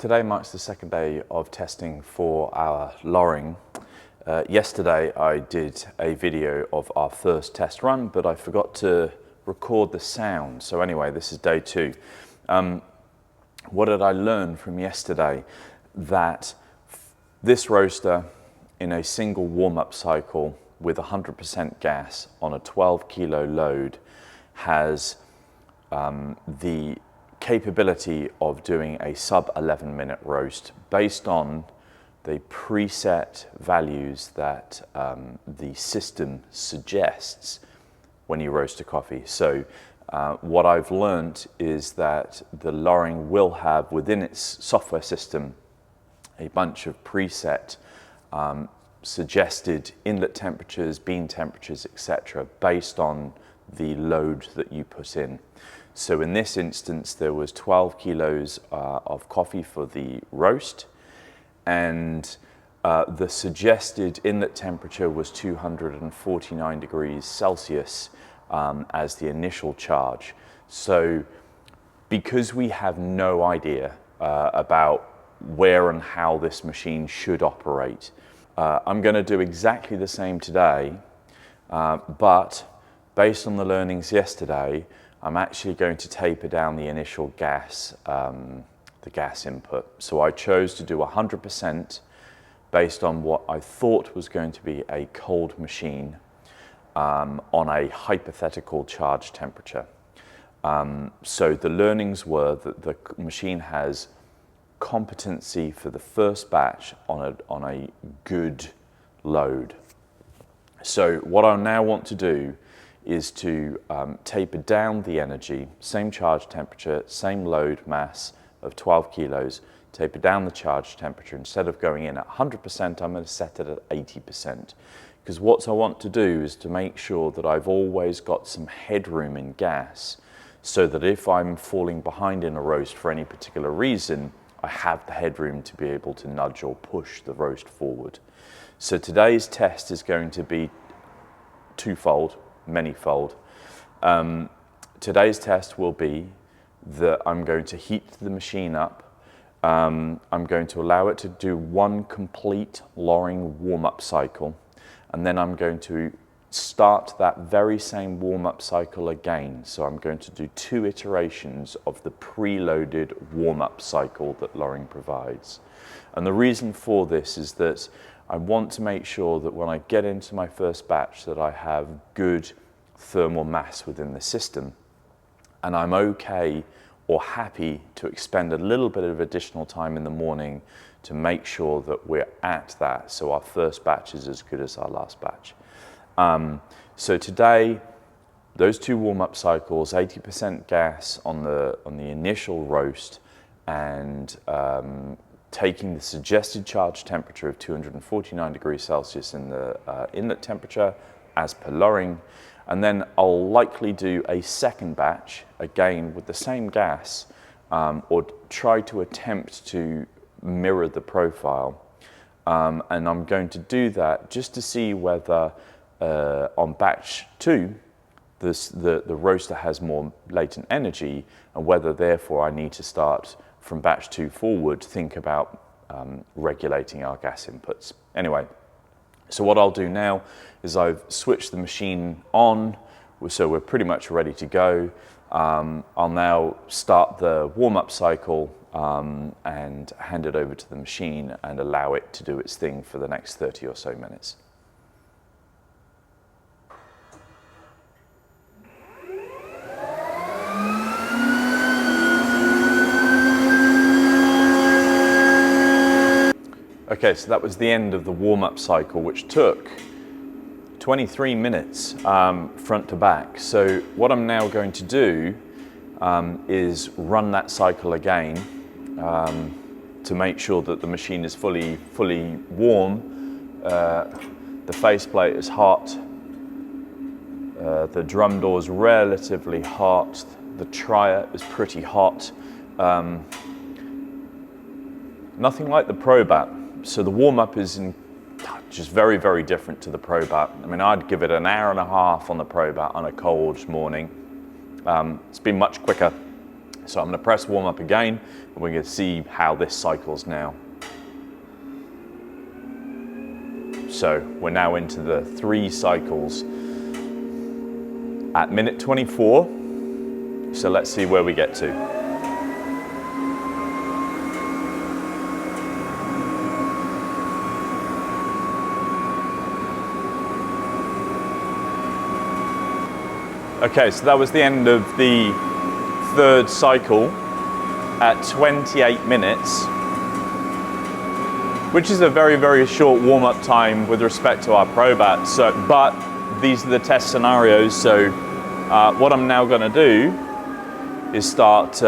Today marks the second day of testing for our Loring. Yesterday I did a video of our first test run, but I forgot to record the sound. So anyway, this is day two. What did I learn from yesterday? That this roaster in a single warm-up cycle with 100% gas on a 12 kilo load has the capability of doing a sub 11 minute roast based on the preset values that the system suggests when you roast a coffee. So what I've learned is that the Loring will have within its software system a bunch of preset suggested inlet temperatures, bean temperatures, etc., based on the load that you put in. So in this instance, there was 12 kilos of coffee for the roast, and the suggested inlet temperature was 249 degrees Celsius as the initial charge. So because we have no idea about where and how this machine should operate, I'm going to do exactly the same today, but based on the learnings yesterday, I'm actually going to taper down the initial gas, the gas input. So I chose to do 100% based on what I thought was going to be a cold machine on a hypothetical charge temperature. So the learnings were that the machine has competency for the first batch on a good load. So what I now want to do is to taper down the energy, same charge temperature, same load mass of 12 kilos, taper down the charge temperature. Instead of going in at 100%, I'm going to set it at 80%. Because what I want to do is to make sure that I've always got some headroom in gas, so that if I'm falling behind in a roast for any particular reason, I have the headroom to be able to nudge or push the roast forward. So today's test is going to be twofold. Manyfold. Today's test will be that I'm going to heat the machine up. I'm going to allow it to do one complete Loring warm-up cycle, and then I'm going to start that very same warm-up cycle again. So I'm going to do 2 iterations of the preloaded warm-up cycle that Loring provides. And the reason for this is that I want to make sure that when I get into my first batch that I have good thermal mass within the system, and I'm okay or happy to expend a little bit of additional time in the morning to make sure that we're at that, so our first batch is as good as our last batch. So today, those 2 warm-up cycles, 80% gas on the initial roast, and taking the suggested charge temperature of 249 degrees Celsius in the inlet temperature as per Loring, and then I'll likely do a second batch again with the same gas, or try to attempt to mirror the profile, and I'm going to do that just to see whether on batch 2 the roaster has more latent energy, and whether therefore I need to start from batch 2 forward, think about regulating our gas inputs. Anyway, so what I'll do now is I've switched the machine on, so we're pretty much ready to go. I'll now start the warm-up cycle and hand it over to the machine and allow it to do its thing for the next 30 or so minutes. Okay, so that was the end of the warm-up cycle, which took 23 minutes front to back. So what I'm now going to do is run that cycle again to make sure that the machine is fully warm. The faceplate is hot. The drum door is relatively hot. The trier is pretty hot. Nothing like the Probat. So the warm-up is just very, very different to the Probat. I mean, I'd give it an hour and a half on the Probat on a cold morning. It's been much quicker. So I'm going to press warm up again, and we're going to see how this cycles now. So we're now into the 3 cycles at minute 24. So let's see where we get to. Okay, so that was the end of the 3rd cycle at 28 minutes, which is a very, very short warm-up time with respect to our Probat. So, but these are the test scenarios. So what I'm now going to do is start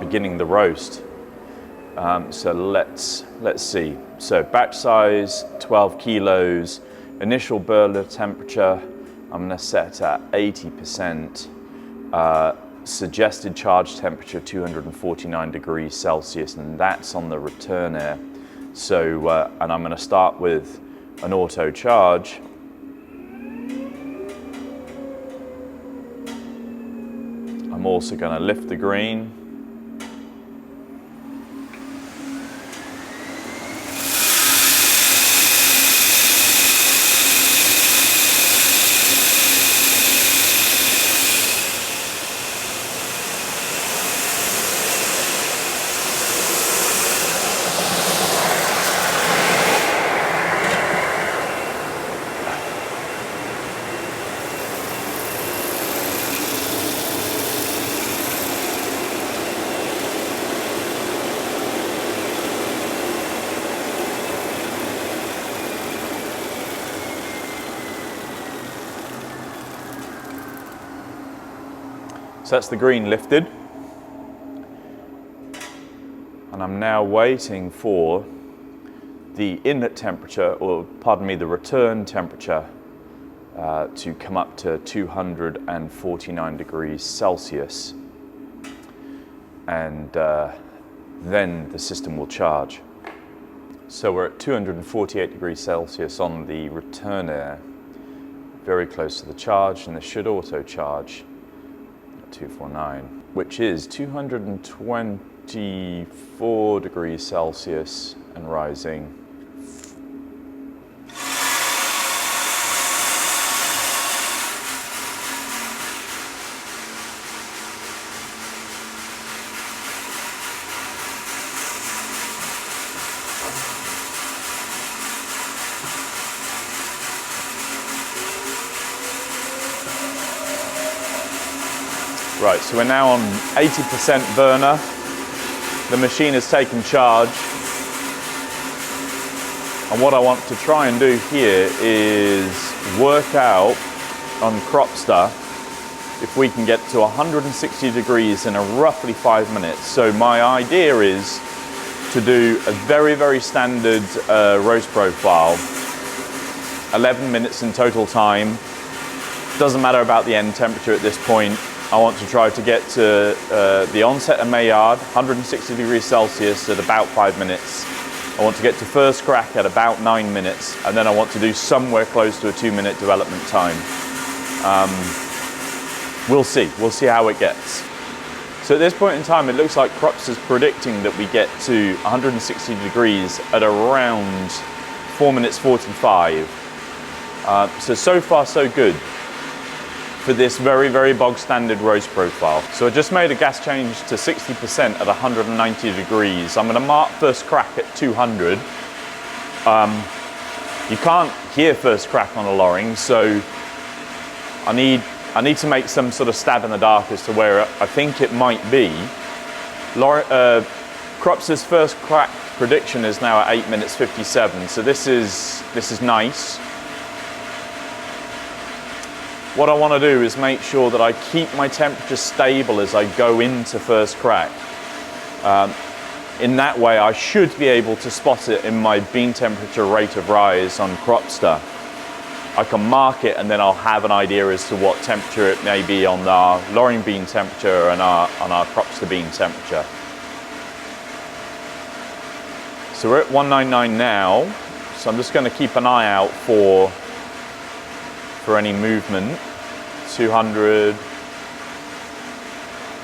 beginning the roast. So let's see. So batch size 12 kilos, initial burner temperature I'm going to set at 80%, suggested charge temperature 249 degrees Celsius, and that's on the return air. So, and I'm going to start with an auto charge. I'm also going to lift the green. So that's the green lifted. And I'm now waiting for the inlet temperature, or pardon me, the return temperature to come up to 249 degrees Celsius. And then the system will charge. So we're at 248 degrees Celsius on the return air, very close to the charge, and this should auto charge. 249, which is 224 degrees Celsius and rising. Right, so we're now on 80% burner. The machine has taken charge. And what I want to try and do here is work out on Cropster if we can get to 160 degrees in a roughly 5 minutes. So my idea is to do a very, very standard roast profile. 11 minutes in total time. Doesn't matter about the end temperature at this point. I want to try to get to the onset of Maillard, 160 degrees Celsius at about 5 minutes. I want to get to first crack at about 9 minutes, and then I want to do somewhere close to a 2-minute development time. We'll see how it gets. So at this point in time, it looks like Crops is predicting that we get to 160 degrees at around 4 minutes 45. So far so good for this very, very bog standard roast profile. So I just made a gas change to 60% at 190 degrees. I'm gonna mark first crack at 200. You can't hear first crack on a Loring, so I need to make some sort of stab in the dark as to where I think it might be. Crops' first crack prediction is now at 8 minutes 57, so this is nice. What I want to do is make sure that I keep my temperature stable as I go into first crack. In that way, I should be able to spot it in my bean temperature rate of rise on Cropster. I can mark it, and then I'll have an idea as to what temperature it may be on our Loring bean temperature and on our Cropster bean temperature. So we're at 199 now, so I'm just going to keep an eye out for any movement. 200,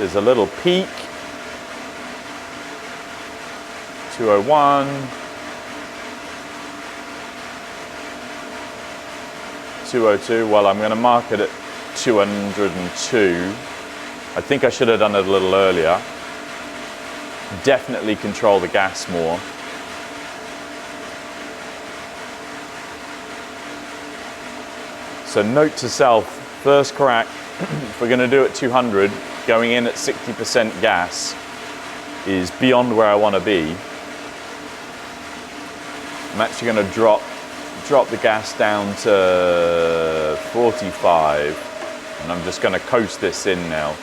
there's a little peak. 201. 202. Well, I'm going to mark it at 202. I think I should have done it a little earlier. Definitely control the gas more. So note to self, first crack, if we're going to do it 200, going in at 60% gas is beyond where I want to be. I'm actually going to drop the gas down to 45, and I'm just going to coast this in now.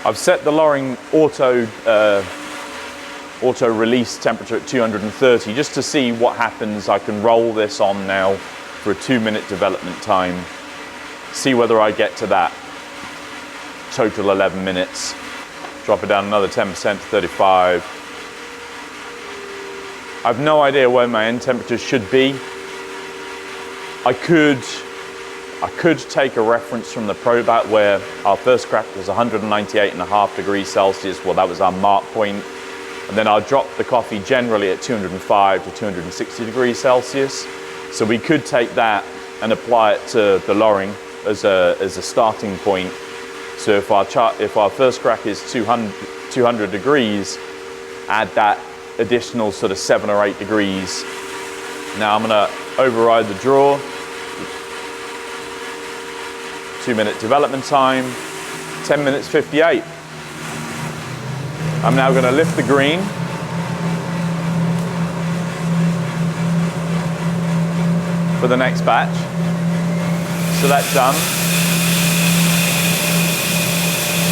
I've set the Loring auto release temperature at 230 just to see what happens. I can roll this on now for a 2-minute development time, see whether I get to that total 11 minutes. Drop it down another 10% to 35. I've no idea where my end temperature should be. I could take a reference from the probat where our first crack was 198.5 degrees Celsius. Well, that was our mark point. And then I'll drop the coffee generally at 205 to 260 degrees Celsius. So we could take that and apply it to the Loring as a starting point. So if our first crack is 200 degrees, add that additional sort of 7 or 8 degrees. Now I'm gonna override the draw. 2-minute development time, 10 minutes 58. I'm now going to lift the green. For the next batch. So that's done.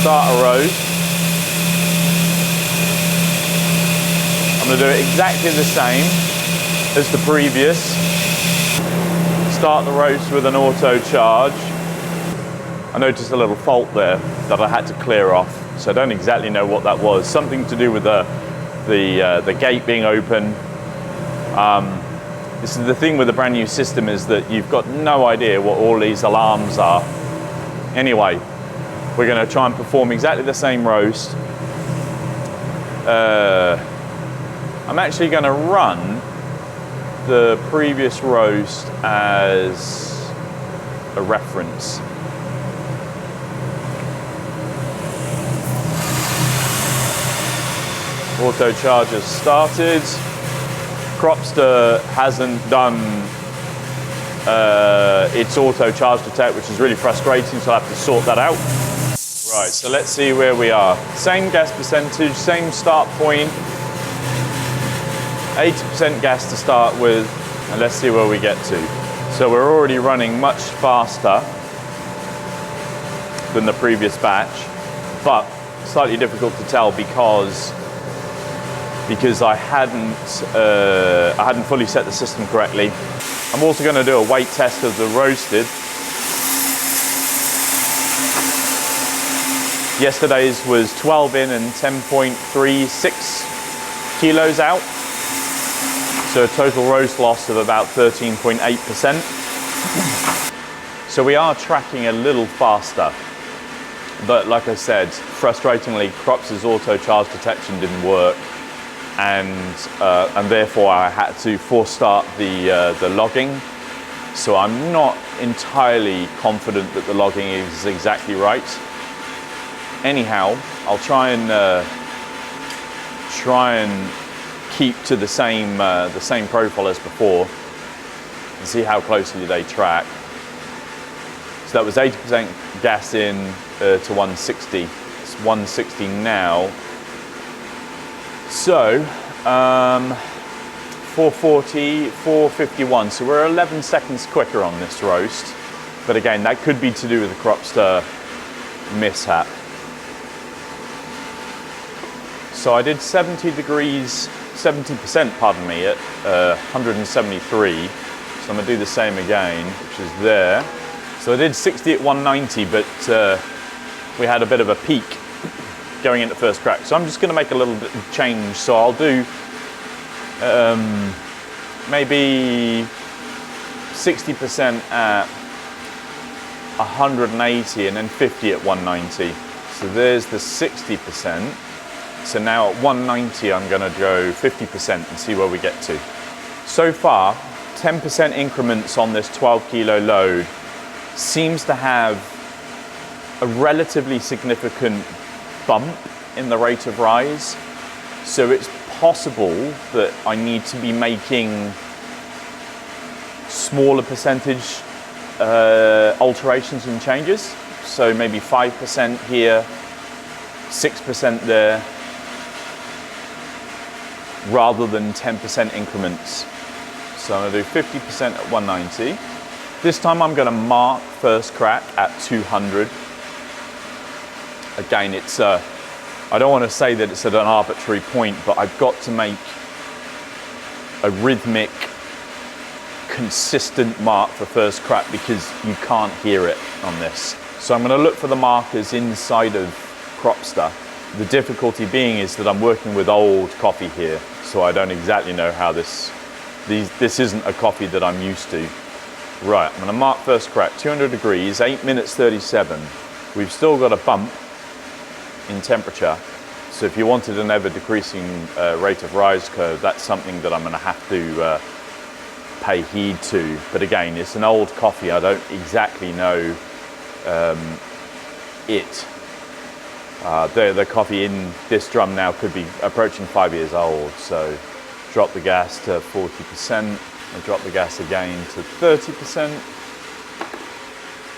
Start a roast. I'm going to do it exactly the same as the previous. Start the roast with an auto charge. I noticed a little fault there that I had to clear off, so I don't exactly know what that was. Something to do with the gate being open. This is the thing with the brand new system, is that you've got no idea what all these alarms are. Anyway, we're going to try and perform exactly the same roast. I'm actually going to run the previous roast as a reference. Auto charger started. Cropster hasn't done its auto charge detect, which is really frustrating, so I'll have to sort that out. Right, so let's see where we are. Same gas percentage, same start point. 80% gas to start with, and let's see where we get to. So we're already running much faster than the previous batch, but slightly difficult to tell because I hadn't fully set the system correctly. I'm also going to do a weight test of the roasted. Yesterday's was 12 in and 10.36 kilos out. So a total roast loss of about 13.8%. So we are tracking a little faster. But like I said, frustratingly, Cropster's auto charge detection didn't work. And therefore I had to force start the logging. So I'm not entirely confident that the logging is exactly right. Anyhow, I'll try and keep to the same profile as before and see how closely they track. So that was 80% gas in to 160. It's 160 now. So 440, 451. So we're 11 seconds quicker on this roast. But again, that could be to do with the Cropster mishap. So I did 70%, pardon me, at 173. So I'm gonna do the same again, which is there. So I did 60 at 190, but we had a bit of a peak going into first crack. So I'm just gonna make a little bit of change. So I'll do maybe 60% at 180 and then 50 at 190. So there's the 60%. So now at 190, I'm gonna go 50% and see where we get to. So far, 10% increments on this 12 kilo load seems to have a relatively significant bump in the rate of rise. So it's possible that I need to be making smaller percentage alterations and changes. So maybe 5% here, 6% there, rather than 10% increments. So I'm gonna do 50% at 190. This time I'm gonna mark first crack at 200. Again, it's I don't want to say that it's at an arbitrary point, but I've got to make a rhythmic, consistent mark for first crack because you can't hear it on this. So I'm going to look for the markers inside of Cropster. The difficulty being is that I'm working with old coffee here, so I don't exactly know how this isn't a coffee that I'm used to. Right, I'm going to mark first crack, 200 degrees, 8 minutes 37. We've still got a bump in temperature, so if you wanted an ever decreasing rate of rise curve, that's something that I'm going to have to pay heed to. But again, it's an old coffee, I don't exactly know it. The coffee in this drum now could be approaching 5 years old, so drop the gas to 40%, and drop the gas again to 30%.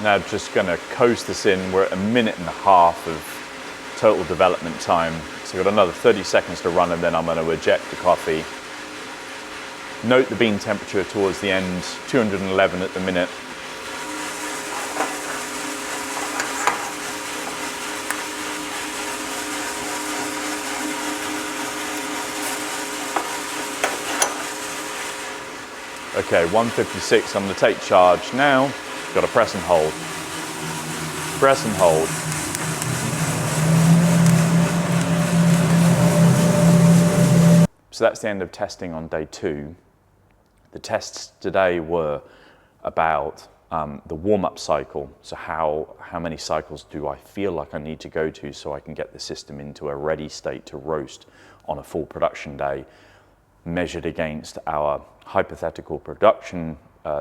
Now just going to coast this in. We're at a minute and a half of total development time. So we've got another 30 seconds to run and then I'm going to eject the coffee. Note the bean temperature towards the end, 211 at the minute. Okay, 156, I'm going to take charge now. Got to press and hold. Press and hold. So that's the end of testing on day 2. The tests today were about the warm-up cycle. So how many cycles do I feel like I need to go to so I can get the system into a ready state to roast on a full production day, measured against our hypothetical production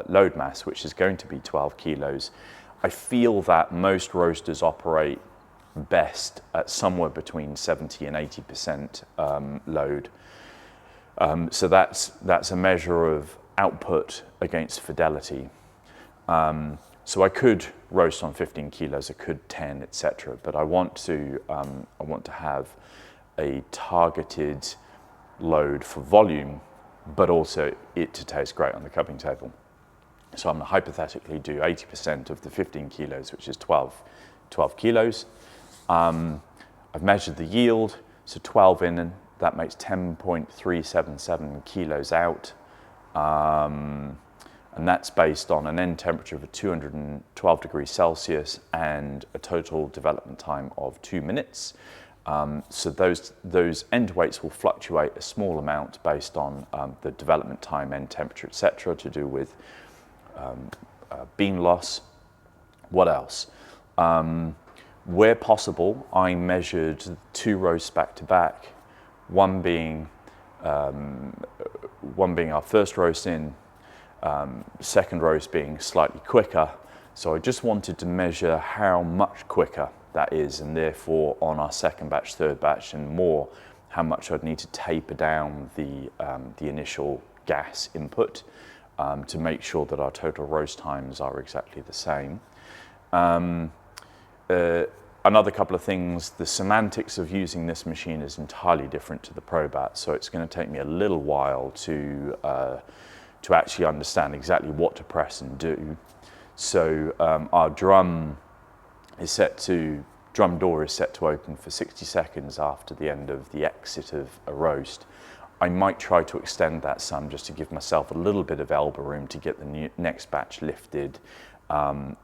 load mass, which is going to be 12 kilos. I feel that most roasters operate best at somewhere between 70 and 80% load. So that's a measure of output against fidelity. So I could roast on 15 kilos, I could 10, etc. But I want to have a targeted load for volume, but also it to taste great on the cupping table. So I'm going to hypothetically do 80% of the 15 kilos, which is 12 kilos. I've measured the yield, so 12 in, and that makes 10.377 kilos out. And that's based on an end temperature of 212 degrees Celsius and a total development time of 2 minutes. So those end weights will fluctuate a small amount based on the development time, end temperature, etc., to do with bean loss. What else? Where possible, I measured 2 roasts back to back, one being our first roast in, second roast being slightly quicker. So I just wanted to measure how much quicker that is, and therefore on our second batch, third batch and more, how much I'd need to taper down the initial gas input to make sure that our total roast times are exactly the same. Another couple of things, the semantics of using this machine is entirely different to the Probat, so it's going to take me a little while to actually understand exactly what to press and do. So our drum door is set to open for 60 seconds after the end of the exit of a roast. I might try to extend that some just to give myself a little bit of elbow room to get the next batch lifted,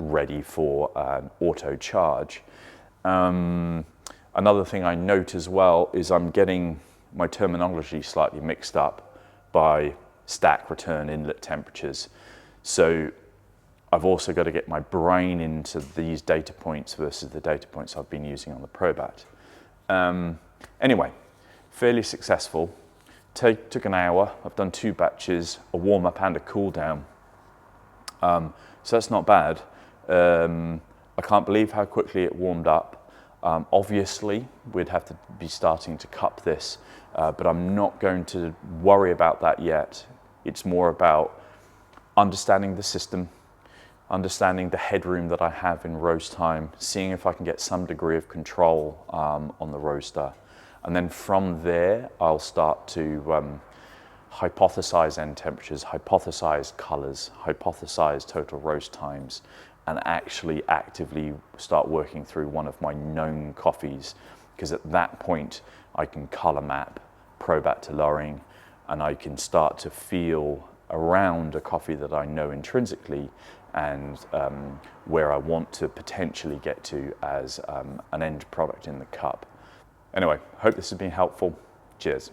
ready for auto charge. Another thing I note as well is I'm getting my terminology slightly mixed up by stack return inlet temperatures. So I've also got to get my brain into these data points versus the data points I've been using on the Probat. Anyway, fairly successful. Took an hour. I've done 2 batches, a warm up and a cool down. So that's not bad. I can't believe how quickly it warmed up. Obviously, we'd have to be starting to cup this, but I'm not going to worry about that yet. It's more about understanding the system, understanding the headroom that I have in roast time, seeing if I can get some degree of control on the roaster. And then from there, I'll start to hypothesize end temperatures, hypothesize colors, hypothesize total roast times, and actually actively start working through one of my known coffees. Because at that point, I can color map Probat to Loring, and I can start to feel around a coffee that I know intrinsically and where I want to potentially get to as an end product in the cup. Anyway, hope this has been helpful. Cheers.